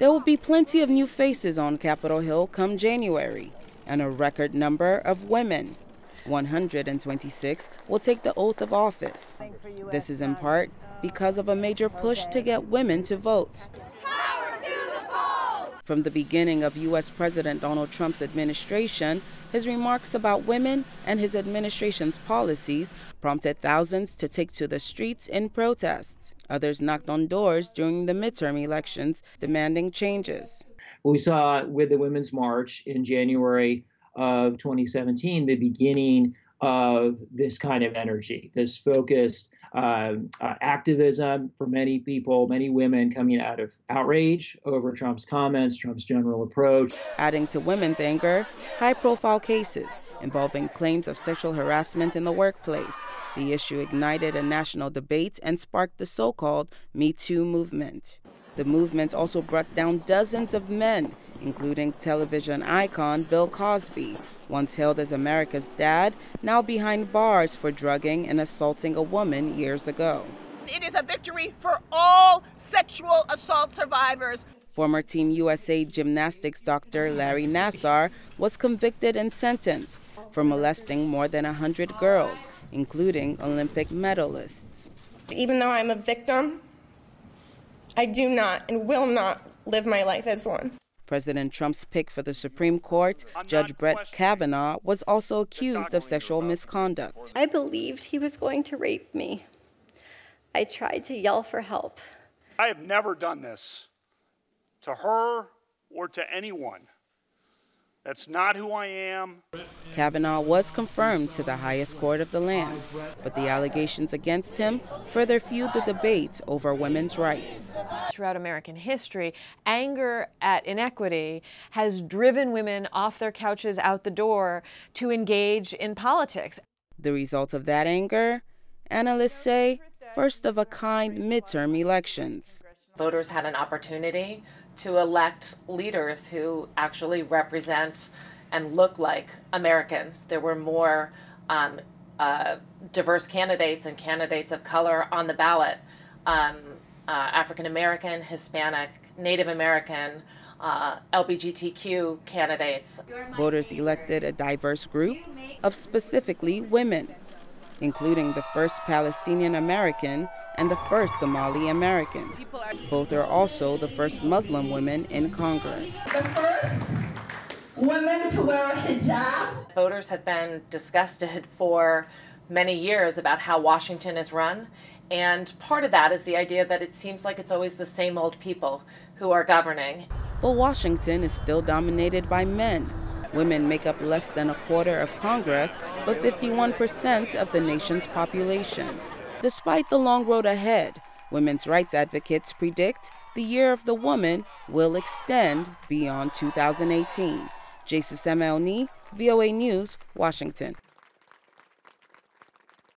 There will be plenty of new faces on Capitol Hill come January, and a record number of women. 126 will take the oath of office. This is in part because of a major push to get women to vote. From the beginning of U.S. President Donald Trump's administration, his remarks about women and his administration's policies prompted thousands to take to the streets in protest. Others knocked on doors during the midterm elections, demanding changes. We saw with the Women's March in January of 2017, the beginning of this kind of energy, this focused activism for many people, many women coming out of outrage over Trump's comments, Trump's general approach. Adding to women's anger, high-profile cases involving claims of sexual harassment in the workplace. The issue ignited a national debate and sparked the so-called Me Too movement. The movement also brought down dozens of men, including television icon Bill Cosby, once hailed as America's dad, now behind bars for drugging and assaulting a woman years ago. It is a victory for all sexual assault survivors. Former Team USA gymnastics doctor Larry Nassar was convicted and sentenced for molesting more than 100 girls, including Olympic medalists. Even though I'm a victim, I do not and will not live my life as one. President Trump's pick for the Supreme Court, Judge Brett Kavanaugh, was also accused of sexual misconduct. I believed he was going to rape me. I tried to yell for help. I have never done this to her or to anyone. That's not who I am. Kavanaugh was confirmed to the highest court of the land, but the allegations against him further fueled the debate over women's rights. Throughout American history, anger at inequity has driven women off their couches out the door to engage in politics. The result of that anger? Analysts say first-of-a-kind midterm elections. Voters had an opportunity to elect leaders who actually represent and look like Americans. There were more diverse candidates and candidates of color on the ballot. African American, Hispanic, Native American, LGBTQ candidates. Voters elected a diverse group of specifically women, including the first Palestinian American and the first Somali American. Both are also the first Muslim women in Congress. The first women to wear a hijab. Voters have been disgusted for many years about how Washington is run. And part of that is the idea that it seems like it's always the same old people who are governing. But Washington is still dominated by men. Women make up less than a quarter of Congress, but 51% of the nation's population. Despite the long road ahead, women's rights advocates predict the Year of the Woman will extend beyond 2018. Jesusemen, VOA News, Washington.